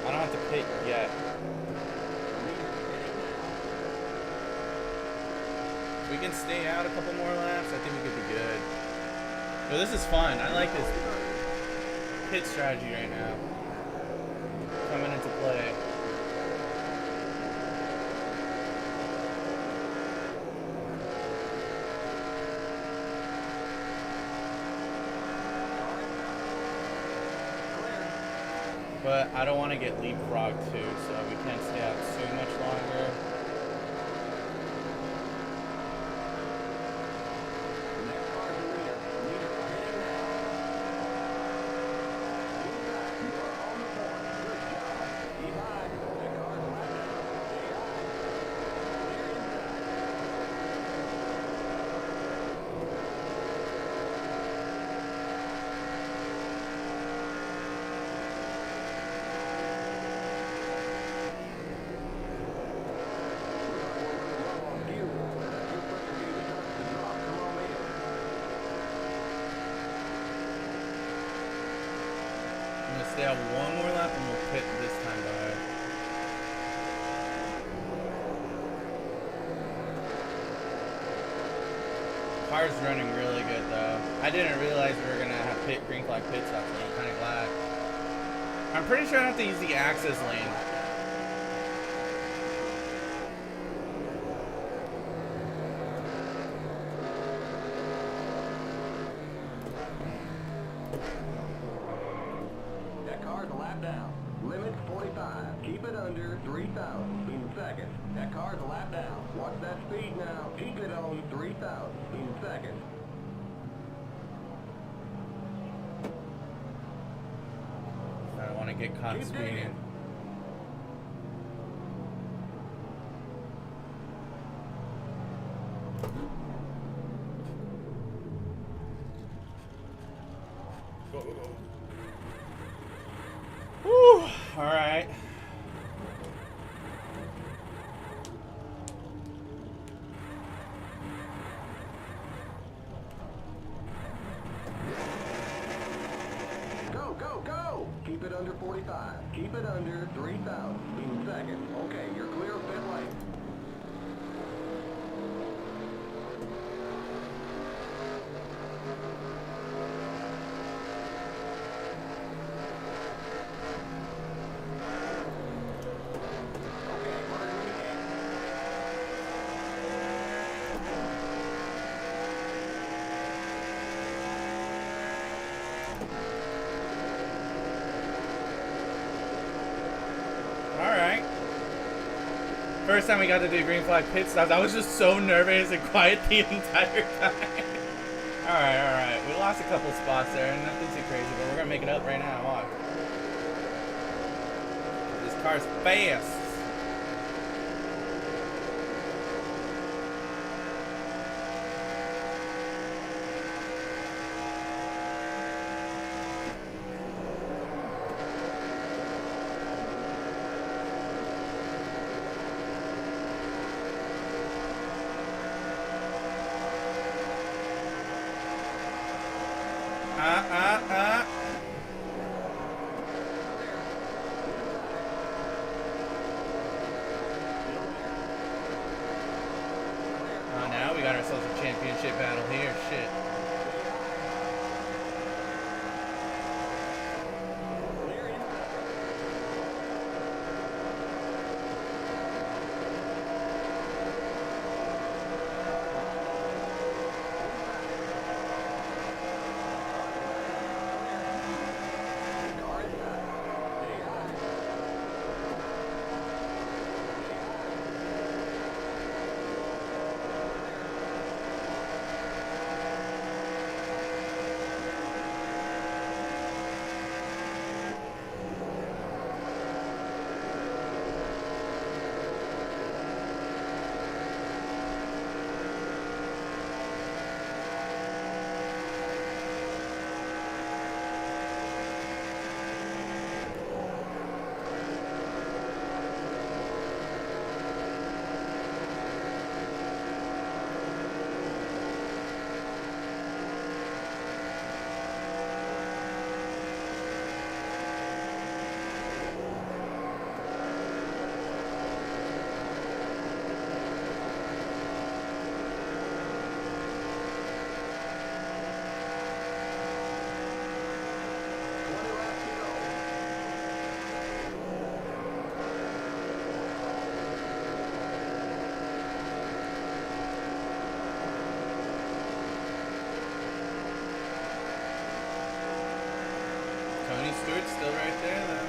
I don't have to pit yet. If we can stay out a couple more laps, I think we could be good. But this is fun. I like this pit strategy right now coming into play. But I don't want to get leapfrogged too, so we can't stay out too much longer. They have one more lap and we'll pit this time by. Car's running really good though. I didn't realize we were gonna have green flag pit stops, so I'm kind of glad. I'm pretty sure I have to use the access lane. That car's a lap down. Limit 45. Keep it under 3,000 in seconds. That car's a lap down. Watch that speed now. Keep it on 3,000 in seconds. I don't want to get caught Keep speeding. digging. Go, go, go. Whew, all right. Go, go, go! Keep it under 45. Keep it under 3,000 in seconds. Okay, you're clear of pit lane. Okay, we're in the end. All right. First time we got to do green flag pit stops, I was just so nervous and quiet the entire time. All right. We lost a couple spots there, nothing too crazy, but we're gonna make it up right now. Watch. This car's fast. Oh, now we got ourselves a championship battle here. Shit. Stewart's still right there, though.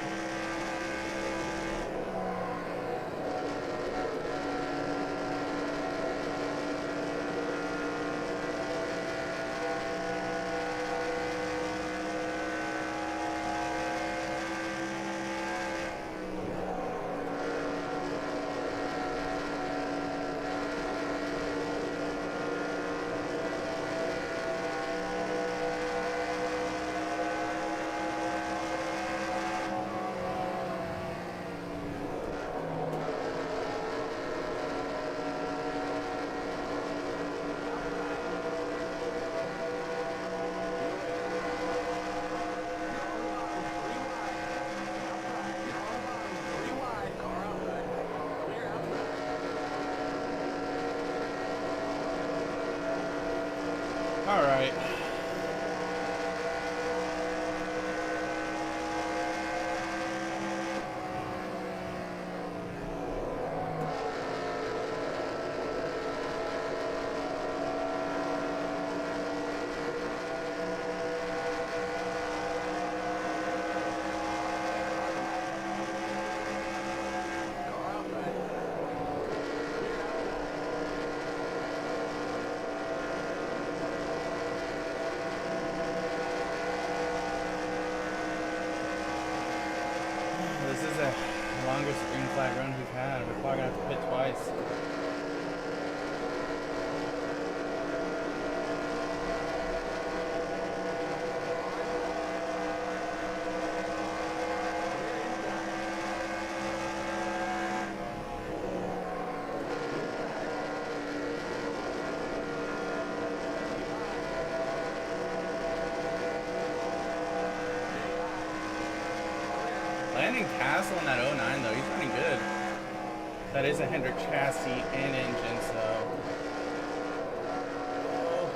All right. This is the longest green flag run we've had. We're probably gonna have to pit twice. Landon Castle in that 09 though, he's running good. That is a Hendrick chassis and engine, so. Oh.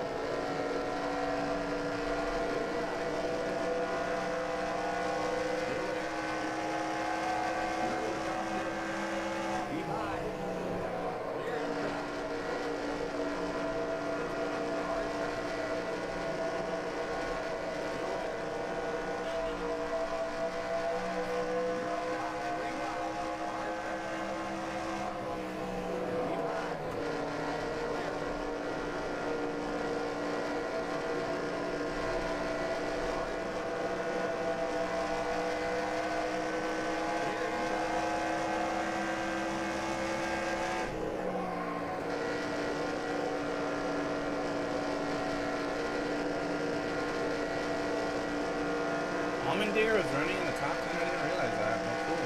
Almendier was running in the top 10. I didn't realize that. Oh, cool.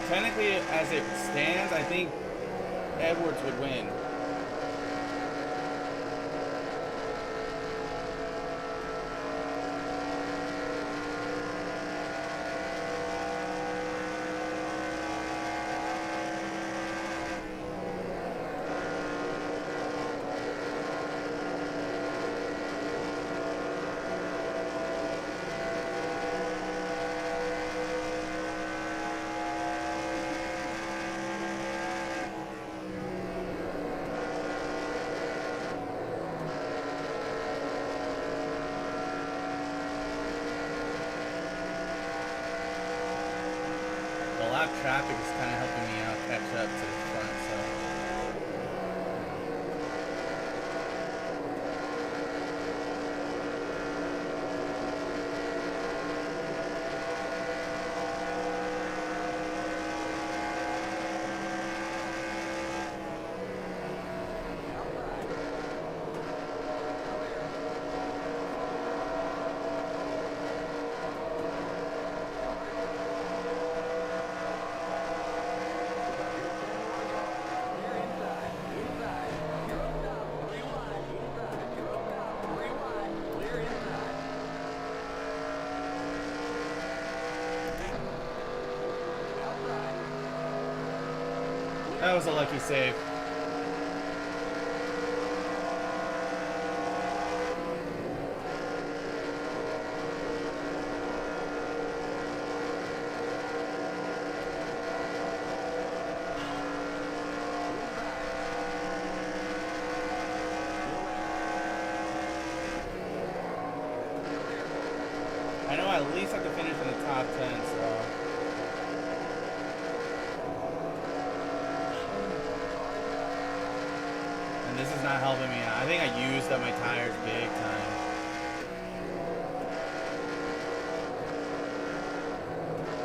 Technically, as it stands, I think Edwards would win. Traffic is kind of helping me out catch up to the front, so. That was a lucky save. I know I at least have to finish in the top 10, so. And this is not helping me out. I think I used up my tires big time.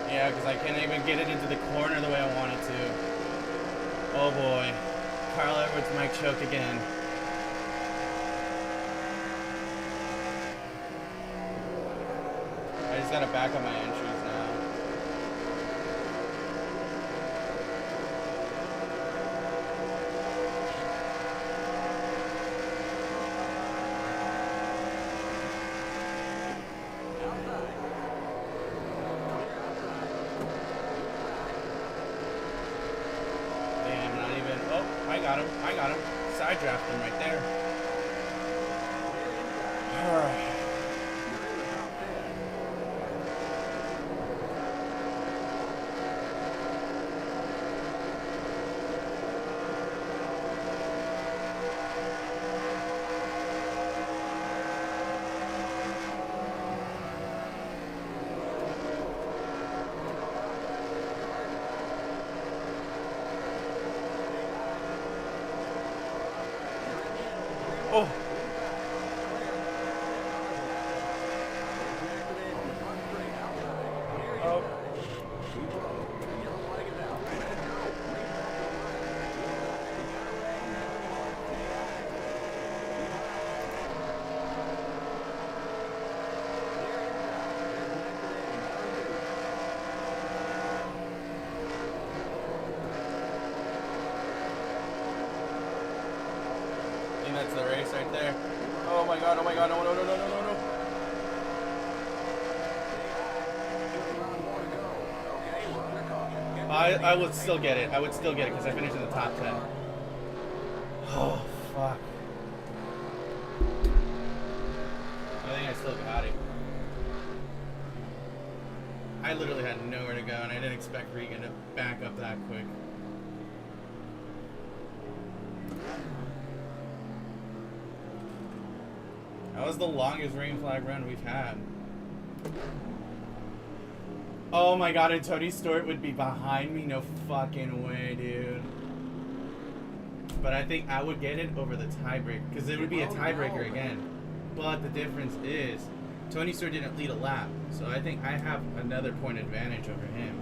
Yeah, because I can't even get it into the corner the way I want it to. Oh boy. Carl Edwards might choke again. just gotta back up my entries now. Damn, not even. Oh, I got him. I got him. Side draft him right there. Alright. Oh. Oh. I think that's the race right there. Oh my god, no, no, no, no, no, no, no. I would still get it. I would still get it because I finished in the top 10. Oh, fuck. I think I still got it. I literally had nowhere to go, and I didn't expect Regan to back up that quick. That was the longest rain flag run we've had. Oh my god, and Tony Stewart would be behind me? No fucking way, dude. But I think I would get it over the tiebreaker, because it would be a tiebreaker again. But the difference is, Tony Stewart didn't lead a lap, so I think I have another point advantage over him.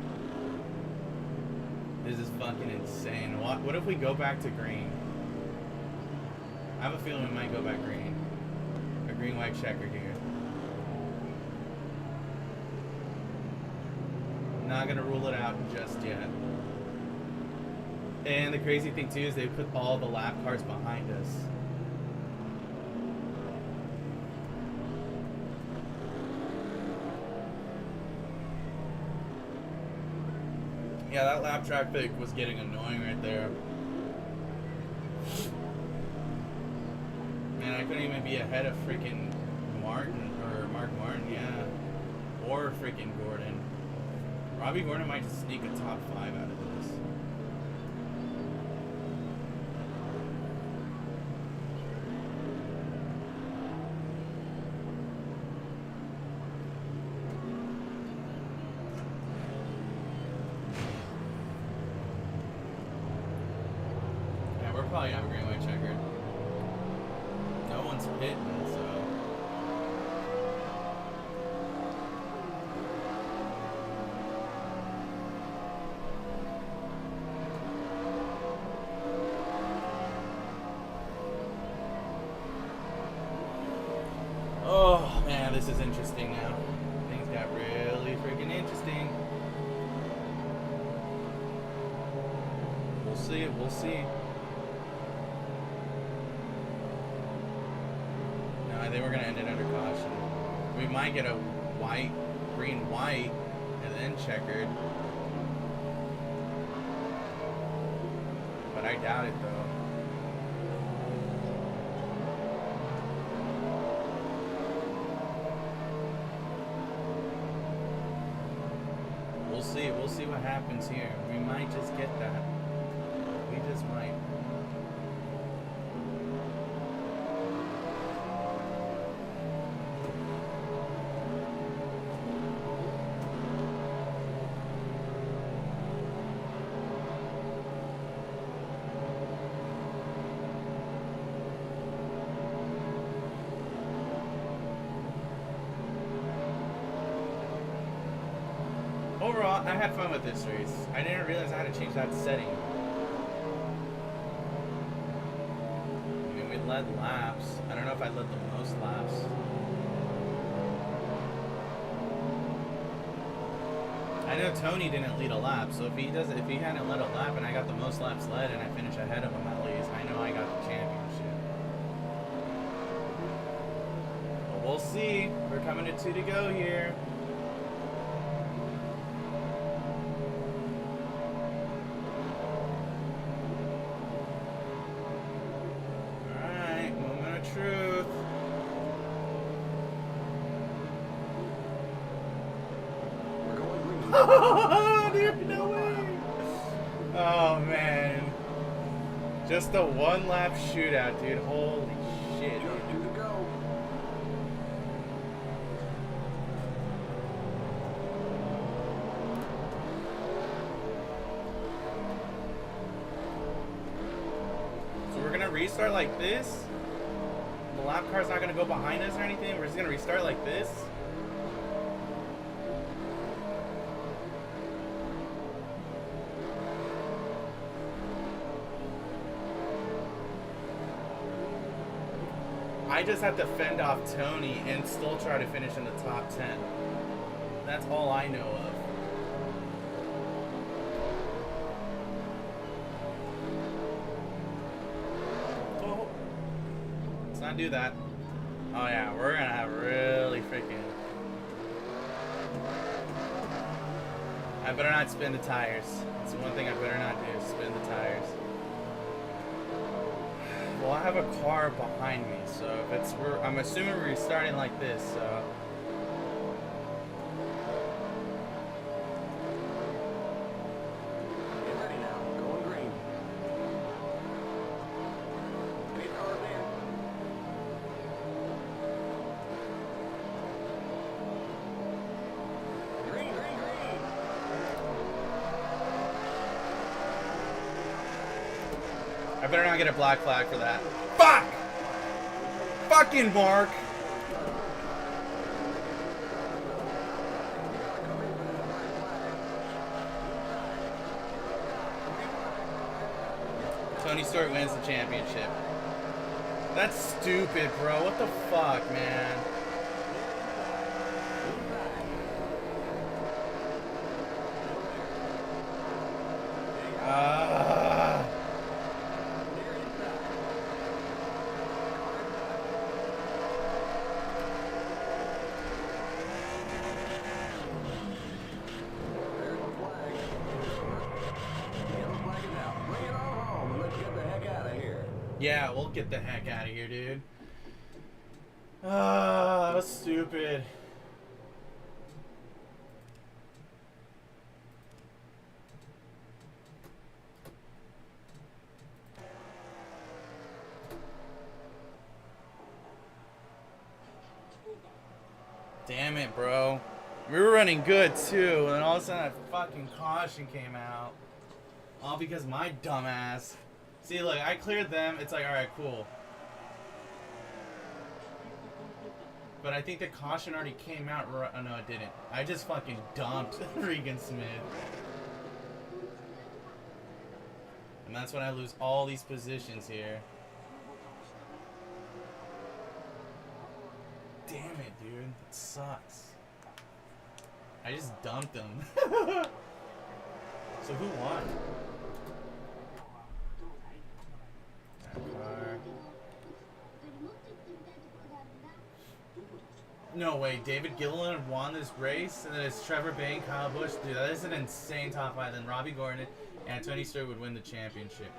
This is fucking insane. What if we go back to green? I have a feeling we might go back green. A green-white checker here. Not gonna rule it out just yet. And the crazy thing too is they put all the lap cars behind us. Yeah, that lap traffic was getting annoying right there. Man, I couldn't even be ahead of freaking Martin, or Mark Martin, yeah. Or freaking Gordon. Robbie Gordon might just sneak a top 5 out of this. Yeah, we're probably have a green white checkered. No one's pitting, so. Oh man, this is interesting now. Things got really freaking interesting. We'll see, we'll see. No, I think we're gonna end it under caution. We might get a white, green, white, and then checkered. But I doubt it though. We'll see what happens here. We might just get that. We just might. Overall, I had fun with this race. I didn't realize I had to change that setting. I mean, we led laps. I don't know if I led the most laps. I know Tony didn't lead a lap, so if he hadn't led a lap and I got the most laps led and I finish ahead of him at least, I know I got the championship. But we'll see. We're coming to 2 to go here. Alright, moment of truth. Dude, no way. Oh man, just a 1 lap shootout, dude. Holy shit. Just 2 to go. So we're gonna restart like this. The lap car's not gonna go behind us or anything. We're just gonna restart like this. I just have to fend off Tony and still try to finish in the top 10. That's all I know of. Oh. Let's not do that. Oh yeah, we're gonna have really freaking... I better not spin the tires. That's the one thing I better not do, is spin the tires. Well, I have a car behind me, so if I'm assuming we're restarting like this, so. Get ready now. Going green. Pace car's in. Green, green, green. I better not get a black flag for that. Fuck! Fucking Mark! Tony Stewart wins the championship. That's stupid, bro. What the fuck, man? Yeah, we'll get the heck out of here, dude. Ah, that was stupid. Damn it, bro. We were running good, too, and all of a sudden that fucking caution came out. All because my dumbass... See, look, I cleared them. It's like, alright, cool. But I think the caution already came out. Oh, no, it didn't. I just fucking dumped Regan Smith. And that's when I lose all these positions here. Damn it, dude. It sucks. I just dumped them. So who won? No way, David Gilliland won this race, and then it's Trevor Bayne, Kyle Busch. Dude, that is an insane top 5. Then Robbie Gordon and Tony Stewart would win the championship.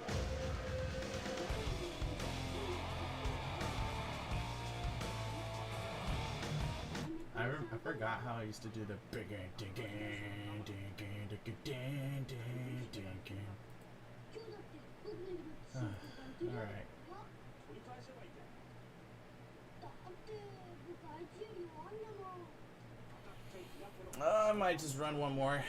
I forgot how I used to do the big Alright. I might just run one more.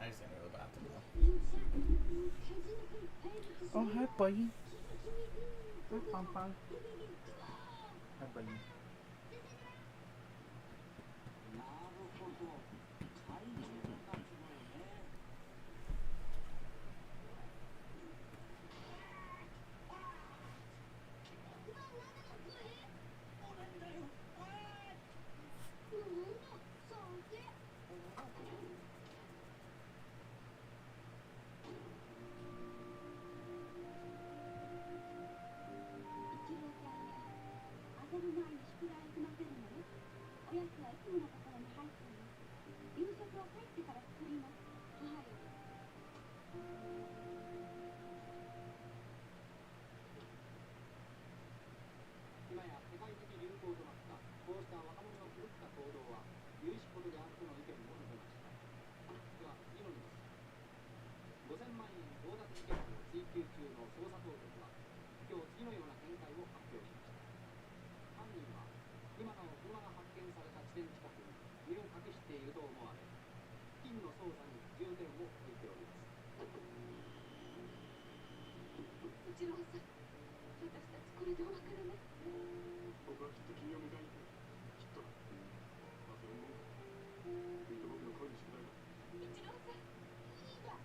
I just gotta go to the bathroom though. Oh, hi, buddy. Hi, Pom-Pom. Hi, buddy. の操作に重点を置いております。一郎さん、私たちこれでお別れね。僕はきっと君を迎えに来る。きっとだ。まあそれも君と僕の恋の宿題だ。一郎さん、いいだ。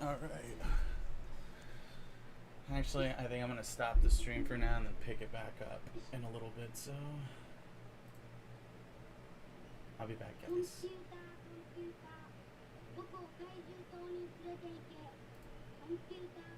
All right. Actually, I think I'm gonna stop the stream for now and then pick it back up in a little bit. So I'll be back, コンピュ guys. ーター、コンピューター、どこを怪獣島に連れて行け。コンピューター